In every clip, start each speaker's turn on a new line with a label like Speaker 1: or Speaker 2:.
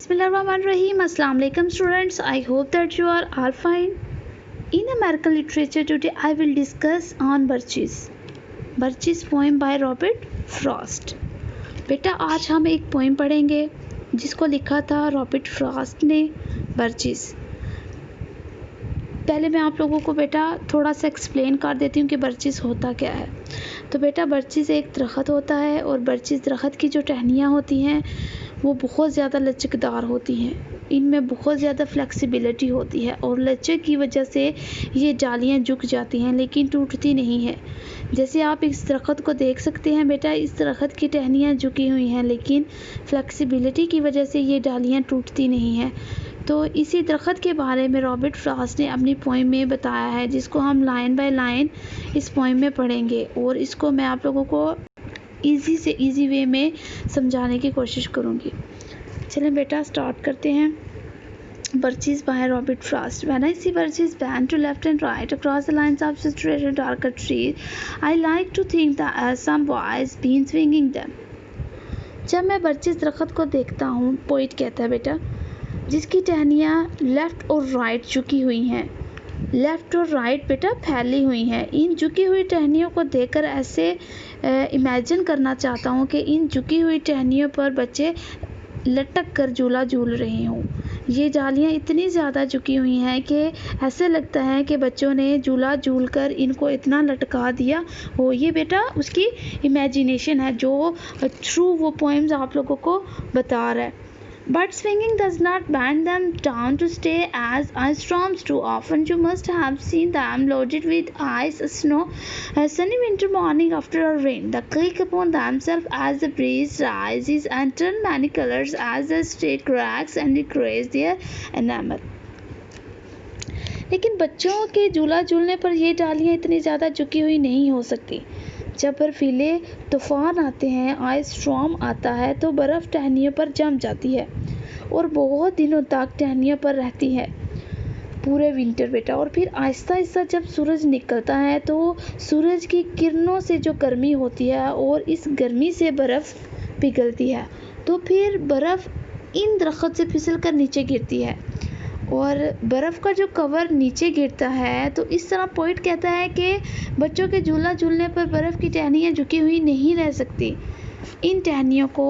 Speaker 1: Bismillahirrahmanirrahim. Assalamu alaikum students. I hope that you are all fine. In American literature today I will discuss on Birches. Birches poem by Robert Frost. बेटा आज हम एक poem पढ़ेंगे जिसको लिखा था Robert Frost ने, birches. पहले मैं आप लोगों को बेटा थोड़ा सा एक्सप्लेन कर देती हूँ कि बर्चेस होता क्या है। तो बेटा बर्चेस एक दरख्त होता है और बर्चेस दरख्त की जो टहनियाँ होती हैं वो बहुत ज़्यादा लचकदार होती हैं, इनमें बहुत ज़्यादा फ्लेक्सिबिलिटी होती है और लचक की वजह से ये डालियाँ झुक जाती हैं लेकिन टूटती नहीं है। जैसे आप इस दरख्त को देख सकते हैं बेटा, इस दरख्त की टहनियाँ झुकी हुई हैं लेकिन फ्लेक्सिबिलिटी की वजह से ये डालियाँ टूटती नहीं हैं। तो इसी दरख्त के बारे में रॉबर्ट फ्रॉस्ट ने अपनी पोएम में बताया है, जिसको हम लाइन बाय लाइन इस पोएम में पढ़ेंगे और इसको मैं आप लोगों को इजी से इजी वे में समझाने की कोशिश करूँगी। चलें बेटा स्टार्ट करते हैं। Birches by Robert Frost. When I see birches bend to left and right across the lines of situated darker trees, I like to think that some boy has been swinging them. जब मैं birches दरख्त को देखता हूँ, poet कहता है बेटा, जिसकी टहनियाँ लेफ़्ट और राइट झुकी हुई हैं, लेफ़्ट और राइट बेटा फैली हुई हैं। इन झुकी हुई टहनियों को देखकर ऐसे इमेजिन करना चाहता हूँ कि इन झुकी हुई टहनियों पर बच्चे लटक कर झूला झूल रहे हों। ये जालियाँ इतनी ज़्यादा झुकी हुई हैं कि ऐसे लगता है कि बच्चों ने झूला झूल कर इनको इतना लटका दिया हो। ये बेटा उसकी इमेजिनेशन है जो थ्रू वो पोएम्स आप लोगों को बता रहा है। But swinging does not bend them down to stay as ice storms do. Often you must have seen them loaded with ice, snow, a sunny winter morning after a rain. They click upon themselves as the breeze rises and turn many colors as the state cracks and degrades their enamel. लेकिन बच्चों के झूला झूलने पर ये डालियाँ इतनी ज़्यादा झुकी हुई नहीं हो सकती। जब बर्फीले तूफान आते हैं, आइस स्टॉर्म आता है, तो बर्फ़ टहनियों पर जम जाती है और बहुत दिनों तक टहनियों पर रहती है, पूरे विंटर बेटा। और फिर आहिस्ता आहिस्ता जब सूरज निकलता है तो सूरज की किरणों से जो गर्मी होती है और इस गर्मी से बर्फ़ पिघलती है, तो फिर बर्फ़ इन दरख्त से फिसल कर नीचे गिरती है और बर्फ़ का जो कवर नीचे गिरता है। तो इस तरह पोइट कहता है कि बच्चों के झूला झूलने पर बर्फ़ की टहनियाँ झुकी हुई नहीं रह सकती। इन टहनियों को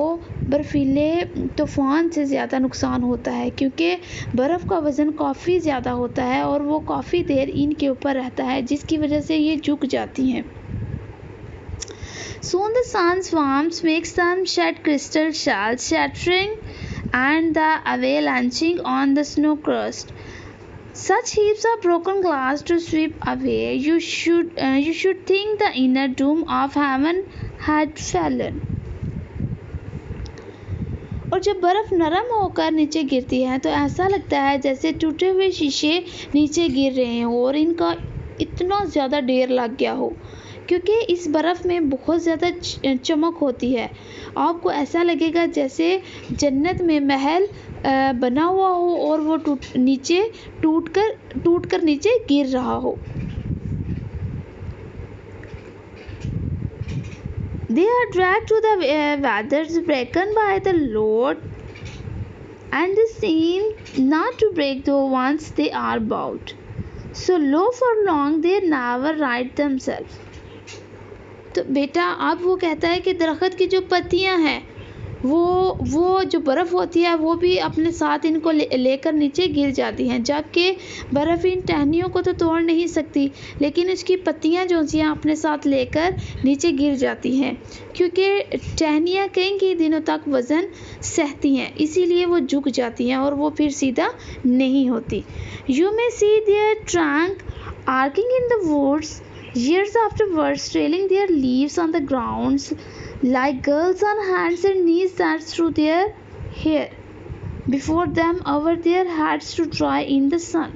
Speaker 1: बर्फीले तूफ़ान से ज़्यादा नुकसान होता है क्योंकि बर्फ़ का वज़न काफ़ी ज़्यादा होता है और वो काफ़ी देर इनके ऊपर रहता है, जिसकी वजह से ये झुक जाती हैं। Soon the sun's warmth makes them shed crystal shells, shattering and the avalanching on the snow crust. Such heaps of broken glass to sweep away. You should think the inner doom of heaven had fallen. और जब बर्फ़ नरम होकर नीचे गिरती है तो ऐसा लगता है जैसे टूटे हुए शीशे नीचे गिर रहे हों और इनका इतना ज़्यादा ढेर लग गया हो, क्योंकि इस बर्फ़ में बहुत ज़्यादा चमक होती है। आपको ऐसा लगेगा जैसे जन्नत में महल बना हुआ हो और वो टूट कर नीचे गिर रहा हो। They are dragged to the weathers broken by the load, and they seem not to break though once they are bowed. So low for long they never right themselves. तो बेटा अब वो कहता है कि दरख्त की जो पत्तियां हैं वो जो बर्फ़ होती है वो भी अपने साथ इनको लेकर नीचे गिर जाती हैं, जबकि बर्फ़ इन टहनियों को तो तोड़ नहीं सकती लेकिन इसकी पत्तियां जो हैं अपने साथ लेकर नीचे गिर जाती हैं, क्योंकि टहनियां कई दिनों तक वज़न सहती हैं, इसीलिए वो झुक जाती हैं और वो फिर सीधा नहीं होती। You may see their trunk arcing in the woods years afterwards, trailing their leaves on the ground like girls on hands and knees that threw their hair before them over their heads to dry in the sun.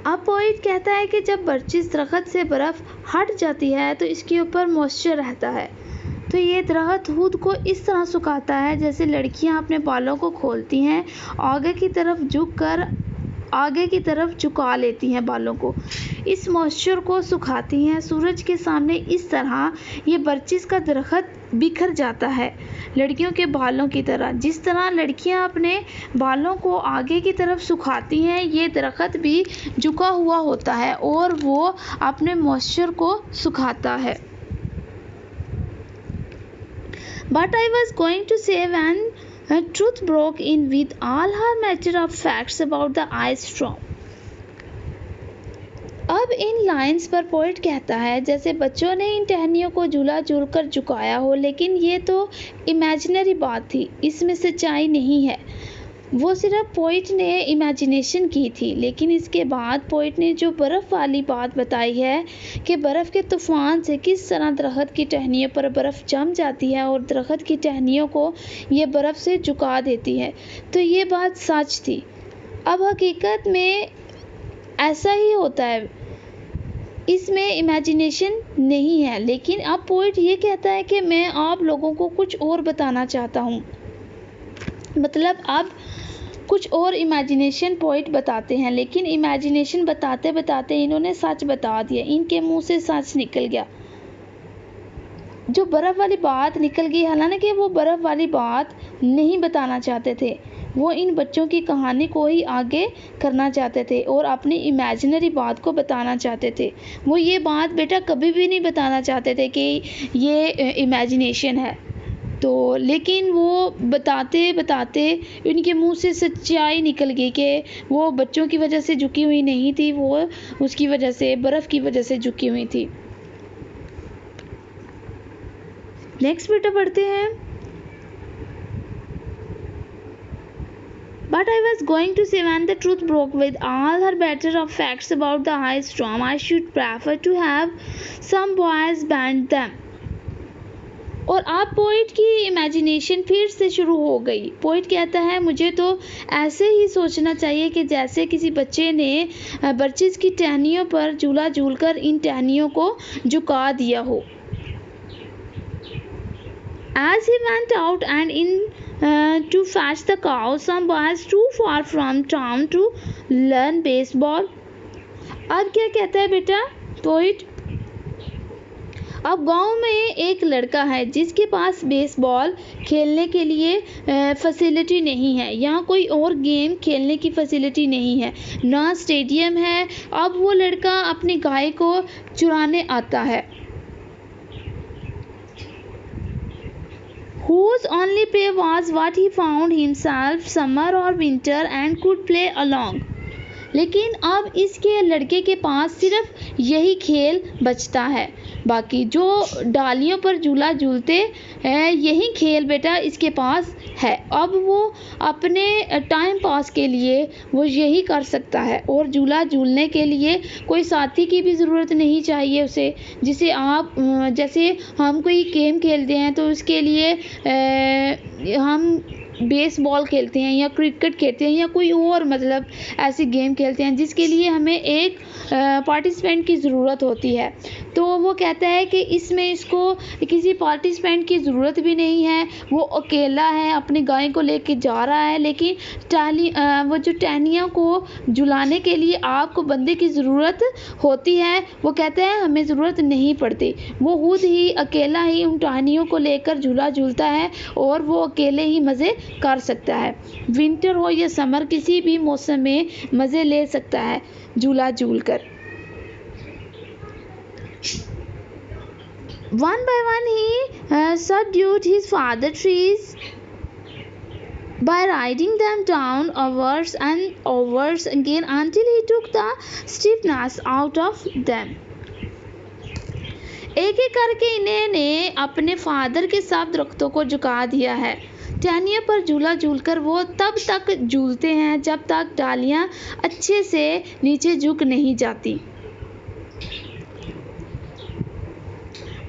Speaker 1: अब poet कहता है कि जब birches दरख्त से बर्फ़ हट जाती है तो इसके ऊपर मॉइस्चर रहता है, तो ये दरख्त खुद को इस तरह सुखाता है जैसे लड़कियां अपने बालों को खोलती हैं, आगे की तरफ झुक कर आगे की तरफ झुका लेती हैं बालों को, इस मॉइस्चर को सुखाती हैं सूरज के सामने। इस तरह ये बर्चिस का दरख्त बिखर जाता है लड़कियों के बालों की तरह। जिस तरह लड़कियां अपने बालों को आगे की तरफ सुखाती हैं, ये दरख्त भी झुका हुआ होता है और वो अपने मॉइस्चर को सुखाता है। But I was going to say when truth broke in with all her matter of facts about the ice storm. अब इन लाइंस पर पोइट कहता है, जैसे बच्चों ने इन टहनियों को झूला झूल कर झुकाया हो, लेकिन ये तो इमेजिनरी बात थी, इसमें सच्चाई नहीं है। वो सिर्फ पोइट ने इमेजिनेशन की थी। लेकिन इसके बाद पोइट ने जो बर्फ़ वाली बात बताई है कि बर्फ़ के तूफ़ान से किस तरह दरख्त की टहनियों पर बर्फ़ जम जाती है और दरख्त की टहनियों को ये बर्फ़ से झुका देती है, तो ये बात सच थी। अब हकीकत में ऐसा ही होता है, इसमें इमेजिनेशन नहीं है। लेकिन अब पोइट ये कहता है कि मैं आप लोगों को कुछ और बताना चाहता हूँ। मतलब अब कुछ और इमेजिनेशन पोइट बताते हैं, लेकिन इमेजिनेशन बताते बताते इन्होंने सच बता दिया, इनके मुंह से सच निकल गया। जो बर्फ़ वाली बात निकल गई, हालांकि वो बर्फ़ वाली बात नहीं बताना चाहते थे, वो इन बच्चों की कहानी को ही आगे करना चाहते थे और अपनी इमेजिनरी बात को बताना चाहते थे। वो ये बात बेटा कभी भी नहीं बताना चाहते थे कि ये इमेजिनेशन है। तो लेकिन वो बताते बताते उनके मुंह से सच्चाई निकल गई कि वो बच्चों की वजह से झुकी हुई नहीं थी, वो उसकी वजह से, बर्फ़ की वजह से झुकी हुई थी। नेक्स्ट बेटा पढ़ते हैं। But I was going to say when the truth broke with all her batter of facts about the ice storm, I should prefer to have some boys band them. और अब पोइट की imagination फिर से शुरू हो गई। Poet कहता है, मुझे तो ऐसे ही सोचना चाहिए कि जैसे किसी बच्चे ने बर्चिस की टहनियों पर झूला झूलकर इन टहनियों को झुका दिया हो। As he went out and in to fetch the cow, some boys too far from town to learn baseball. अब क्या कहता है बेटा पोइट? अब गांव में एक लड़का है जिसके पास बेसबॉल खेलने के लिए फैसिलिटी नहीं है, यहाँ कोई और गेम खेलने की फैसिलिटी नहीं है, ना स्टेडियम है। अब वो लड़का अपनी गाय को चुराने आता है, whose only prey was what he found himself summer or winter and could play along. लेकिन अब इसके लड़के के पास सिर्फ यही खेल बचता है, बाकी जो डालियों पर झूला झूलते हैं यही खेल बेटा इसके पास है। अब वो अपने टाइम पास के लिए वो यही कर सकता है और झूला झूलने के लिए कोई साथी की भी ज़रूरत नहीं चाहिए उसे। जिसे आप जैसे हम कोई गेम खेलते हैं तो उसके लिए हम बेसबॉल खेलते हैं या क्रिकेट खेलते हैं या कोई और मतलब ऐसी गेम खेलते हैं जिसके लिए हमें एक पार्टिसिपेंट की ज़रूरत होती है। तो वो कहता है कि इसमें इसको किसी पार्टिसिपेंट की ज़रूरत भी नहीं है, वो अकेला है, अपनी गाय को लेके जा रहा है। लेकिन वो जो टहनियों को झुलाने के लिए आपको बंदे की ज़रूरत होती है, वो कहता है हमें ज़रूरत नहीं पड़ती, वो खुद ही अकेला ही उन टहनियों को लेकर झूला झूलता है और वो अकेले ही मज़े कर सकता है। विंटर हो या समर, किसी भी मौसम में मज़े ले सकता है झूला झूलकर। One by one he subdued his father trees by riding them down hours and hours again until he took the stiffness out of them. एक एक करके इन्होंने अपने फादर के सब दरख्तों को झुका दिया है। टहनियों पर झूला झूलकर वो तब तक झूलते हैं जब तक डालियां अच्छे से नीचे झुक नहीं जाती।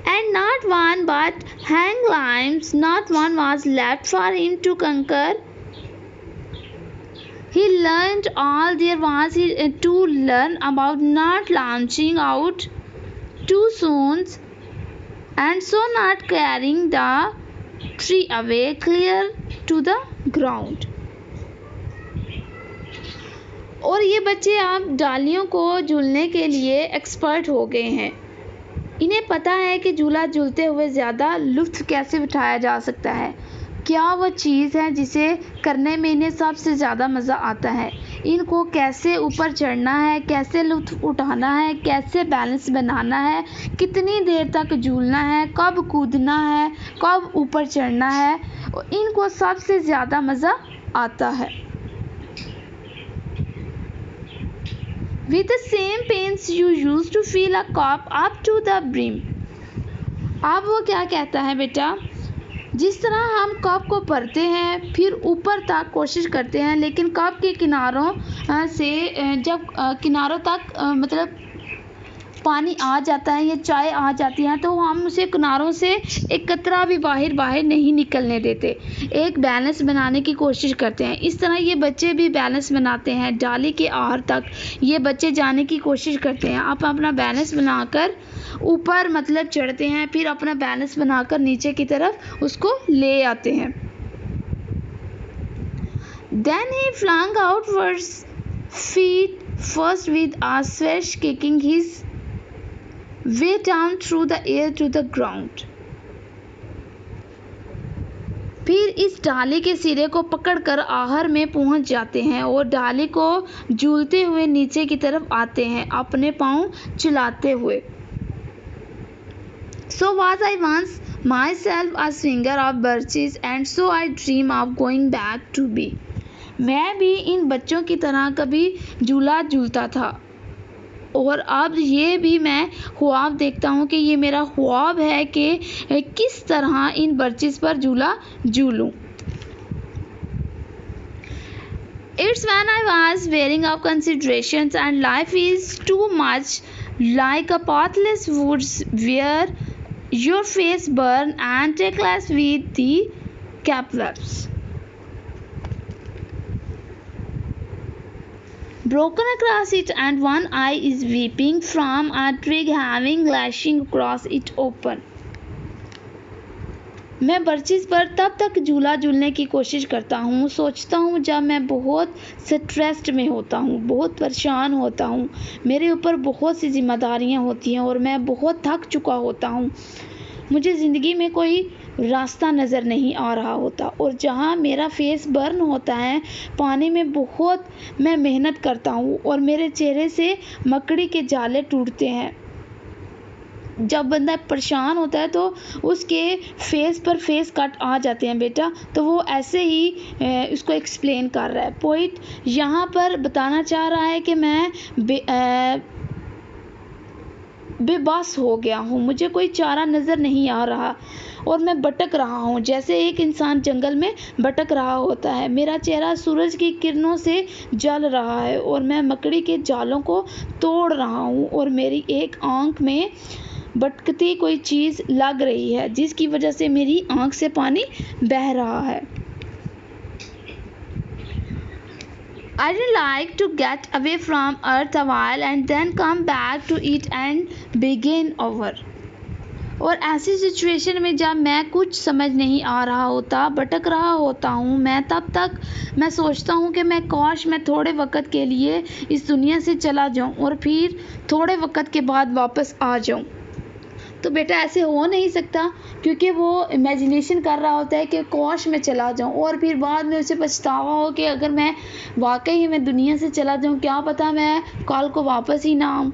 Speaker 1: And not one but hang limbs, not one was left for him to conquer. He learned all there was to learn about not launching out too soon and so not carrying the tree away clear to the ground. और ये बच्चे अब डालियों को झूलने के लिए expert हो गए हैं। इन्हें पता है कि झूला झूलते हुए ज़्यादा लुत्फ़ कैसे उठाया जा सकता है, क्या वो चीज़ है जिसे करने में इन्हें सबसे ज़्यादा मज़ा आता है, इनको कैसे ऊपर चढ़ना है, कैसे लुत्फ़ उठाना है, कैसे बैलेंस बनाना है, कितनी देर तक झूलना है, कब कूदना है, कब ऊपर चढ़ना है, इनको सबसे ज़्यादा मज़ा आता है। With the same pains you used to fill a cup up to the brim. अब वो क्या कहता है बेटा, जिस तरह हम कप को भरते हैं फिर ऊपर तक कोशिश करते हैं, लेकिन कप के किनारों से जब किनारों तक मतलब पानी आ जाता है या चाय आ जाती है तो हम उसे किनारों से एक कतरा भी बाहर नहीं निकलने देते, एक बैलेंस बनाने की कोशिश करते हैं। इस तरह ये बच्चे भी बैलेंस बनाते हैं, डाली के आखिर तक ये बच्चे जाने की कोशिश करते हैं। आप अपना बैलेंस बनाकर ऊपर मतलब चढ़ते हैं, फिर अपना बैलेंस बनाकर नीचे की तरफ उसको ले आते हैं। Then he flung outwards feet first with a swish, kicking his way down through the air to the ground. फिर इस डाली के सिरे को पकड़कर आहर में पहुंच जाते हैं और डाली को झूलते हुए नीचे की तरफ आते हैं, अपने पांव चलाते हुए। So was I once myself a swinger of birches, and so I dream of going back to be. मैं भी इन बच्चों की तरह कभी झूला झूलता था और अब ये भी मैं ख्वाब देखता हूँ कि ये मेरा ख्वाब है कि किस तरह इन बर्चिस पर झूला झूलूं। It's when I was wearing of considerations and life is too much like a pathless woods where your face burn and tickles with the cobwebs. Broken across it, and one eye is weeping from a twig having lashing across it open. मैं बर्चिस पर तब तक झूला झूलने की कोशिश करता हूँ, सोचता हूँ जब मैं बहुत स्ट्रेस्ड में होता हूँ, बहुत परेशान होता हूँ, मेरे ऊपर बहुत सी जिम्मेदारियाँ होती हैं और मैं बहुत थक चुका होता हूँ, मुझे ज़िंदगी में कोई रास्ता नज़र नहीं आ रहा होता और जहाँ मेरा फेस बर्न होता है पानी में बहुत मैं मेहनत करता हूँ और मेरे चेहरे से मकड़ी के जाले टूटते हैं। जब बंदा परेशान होता है तो उसके फेस पर फेस कट आ जाते हैं बेटा, तो वो ऐसे ही उसको एक्सप्लेन कर रहा है। पोइट यहाँ पर बताना चाह रहा है कि मैं बेबस हो गया हूँ, मुझे कोई चारा नज़र नहीं आ रहा और मैं भटक रहा हूँ जैसे एक इंसान जंगल में भटक रहा होता है। मेरा चेहरा सूरज की किरणों से जल रहा है और मैं मकड़ी के जालों को तोड़ रहा हूँ और मेरी एक आँख में भटकती कोई चीज़ लग रही है जिसकी वजह से मेरी आँख से पानी बह रहा है। I'd like to get away from earth a while and then come back to it and begin over. और ऐसी सिचुएशन में जब मैं कुछ समझ नहीं आ रहा होता, भटक रहा होता हूँ, तब तक मैं सोचता हूँ कि मैं काश मैं थोड़े वक्त के लिए इस दुनिया से चला जाऊँ और फिर थोड़े वक्त के बाद वापस आ जाऊँ। तो बेटा ऐसे हो नहीं सकता क्योंकि वो इमेजिनेशन कर रहा होता है कि काश मैं चला जाऊं और फिर बाद में उसे पछतावा हो कि अगर मैं वाकई ही मैं दुनिया से चला जाऊं, क्या पता मैं कल को वापस ही ना आऊं।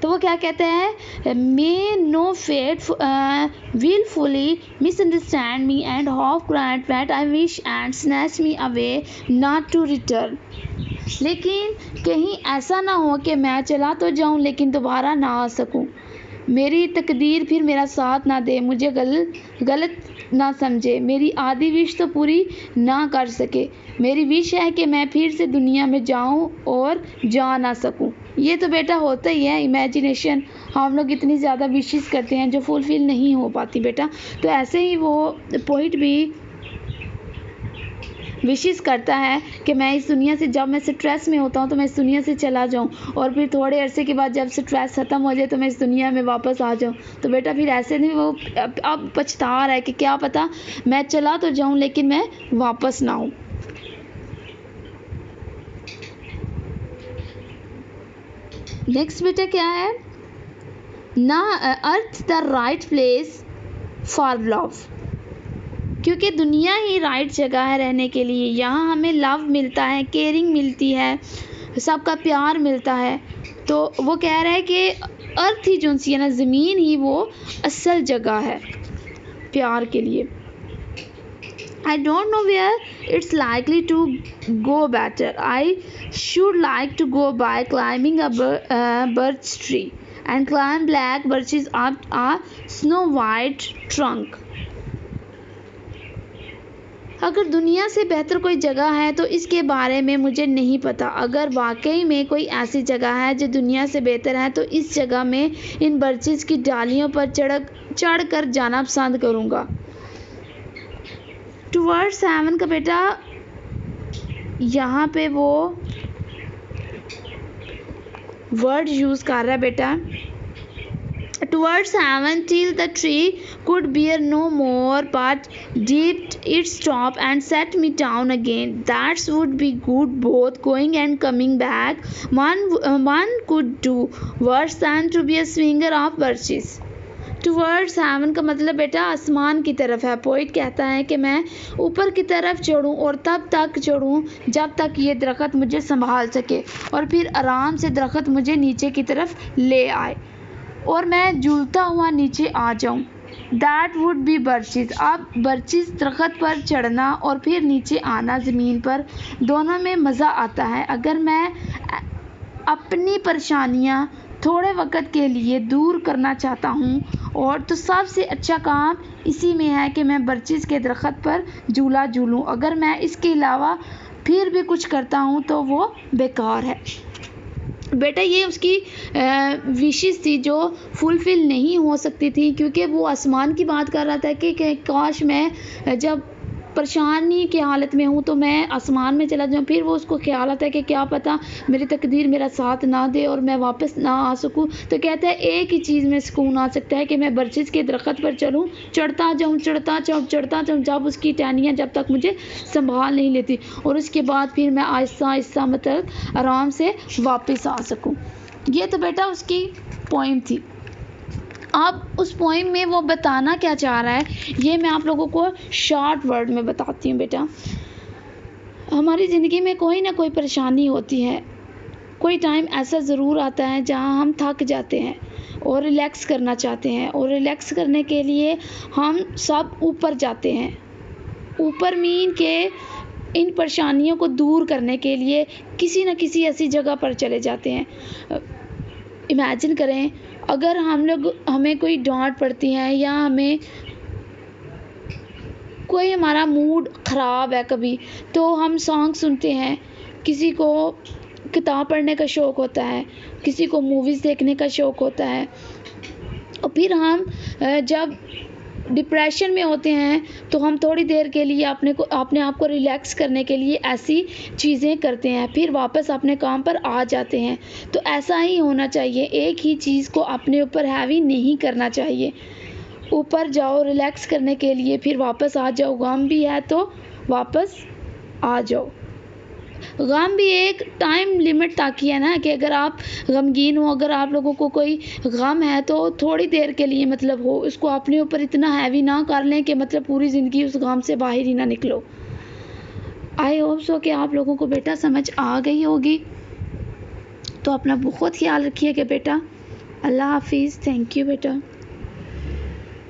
Speaker 1: तो वो क्या कहते हैं, may no fate willfully misunderstand me and half grant that I wish and snatch me away not to return. लेकिन कहीं ऐसा ना हो कि मैं चला तो जाऊं लेकिन दोबारा ना आ सकूं, मेरी तकदीर फिर मेरा साथ ना दे, मुझे गलत ना समझे, मेरी आधी विश तो पूरी ना कर सके। मेरी विश है कि मैं फिर से दुनिया में जाऊं और जा ना सकूं। ये तो बेटा होता ही है इमेजिनेशन, हम लोग इतनी ज़्यादा विशेस करते हैं जो फुलफिल नहीं हो पाती बेटा। तो ऐसे ही वो पोइट भी विशेस करता है कि मैं इस दुनिया से, जब मैं स्ट्रेस में होता हूँ तो मैं इस दुनिया से चला जाऊँ और फिर थोड़े अरसे के बाद जब स्ट्रेस ख़त्म हो जाए तो मैं इस दुनिया में वापस आ जाऊँ। तो बेटा फिर ऐसे नहीं, वो अब पछता रहा है कि क्या पता मैं चला तो जाऊँ लेकिन मैं वापस ना आऊँ। नेक्स्ट बेटा क्या है ना, earth the right place for love, क्योंकि दुनिया ही राइट जगह है रहने के लिए। यहाँ हमें लव मिलता है, केयरिंग मिलती है, सबका प्यार मिलता है। तो वो कह रहा है कि अर्थ ही जो सी है ना, ज़मीन ही वो असल जगह है प्यार के लिए। I don't know where it's likely to go better. I should like to go by climbing a birch tree and climb black birches up a snow white trunk. अगर दुनिया से बेहतर कोई जगह है तो इसके बारे में मुझे नहीं पता। अगर वाकई में कोई ऐसी जगह है जो दुनिया से बेहतर है तो इस जगह में इन बर्चेस की डालियों पर चढ़ कर जाना पसंद करूँगा। टुवर्ड्स हेवन का बेटा यहाँ पे वो वर्ड यूज़ कर रहा है बेटा, towards heaven till the tree could bear no more but dipped its top and set me down again. That would be good, both going and coming back. One could do worse than to be a swinger of birches. Towards heaven का मतलब बेटा आसमान की तरफ है। Poet कहता है कि मैं ऊपर की तरफ चढ़ूं और तब तक चढ़ूं जब तक ये दरख्त मुझे संभाल सके और फिर आराम से दरख्त मुझे नीचे की तरफ ले आए और मैं झूलता हुआ नीचे आ जाऊं। That would be birches. अब बर्चिस दरख्त पर चढ़ना और फिर नीचे आना ज़मीन पर, दोनों में मज़ा आता है। अगर मैं अपनी परेशानियां थोड़े वक्त के लिए दूर करना चाहता हूं और तो सबसे अच्छा काम इसी में है कि मैं बर्चिस के दरख्त पर झूला झूलूं। अगर मैं इसके अलावा फिर भी कुछ करता हूं तो वो बेकार है। बेटा ये उसकी विशेस थी जो फुलफ़िल नहीं हो सकती थी, क्योंकि वो आसमान की बात कर रहा था कि काश मैं जब परेशानी की हालत में हूँ तो मैं आसमान में चला जाऊँ। फिर वो उसको ख्याल आता है कि क्या पता मेरी तकदीर मेरा साथ ना दे और मैं वापस ना आ सकूँ। तो कहता है एक ही चीज़ में सुकून आ सकता है कि मैं बर्चिस के दरख्त पर चलूँ, चढ़ता जाऊँ जब उसकी टहनियाँ जब तक मुझे संभाल नहीं लेती और उसके बाद फिर मैं आहिस्ता आहिस्ता मतलब आराम से वापस आ सकूँ। ये तो बेटा उसकी पोइम थी। अब उस पोइम में वो बताना क्या चाह रहा है ये मैं आप लोगों को शॉर्ट वर्ड में बताती हूँ। बेटा हमारी ज़िंदगी में कोई ना कोई परेशानी होती है, कोई टाइम ऐसा ज़रूर आता है जहाँ हम थक जाते हैं और रिलैक्स करना चाहते हैं और रिलैक्स करने के लिए हम सब ऊपर जाते हैं। ऊपर मीन के इन परेशानियों को दूर करने के लिए किसी न किसी ऐसी जगह पर चले जाते हैं। इमेजिन करें अगर हमें कोई डांट पड़ती है या हमें कोई हमारा मूड ख़राब है कभी, तो हम सॉन्ग सुनते हैं। किसी को किताब पढ़ने का शौक़ होता है, किसी को मूवीज़ देखने का शौक़ होता है और फिर हम जब डिप्रेशन में होते हैं तो हम थोड़ी देर के लिए अपने आप को रिलैक्स करने के लिए ऐसी चीज़ें करते हैं, फिर वापस अपने काम पर आ जाते हैं। तो ऐसा ही होना चाहिए, एक ही चीज़ को अपने ऊपर हैवी नहीं करना चाहिए। ऊपर जाओ रिलैक्स करने के लिए, फिर वापस आ जाओ। गम भी है तो वापस आ जाओ। गम भी एक टाइम लिमिट ताकि है ना कि अगर आप गमगीन हो, अगर आप लोगों को कोई गम है तो थोड़ी देर के लिए मतलब हो, उसको अपने ऊपर इतना हैवी ना कर लें कि मतलब पूरी ज़िंदगी उस गम से बाहर ही ना निकलो। आई होप सो कि आप लोगों को बेटा समझ आ गई होगी। तो अपना बहुत ख्याल रखिएगा बेटा। अल्लाह हाफिज़। थैंक यू बेटा।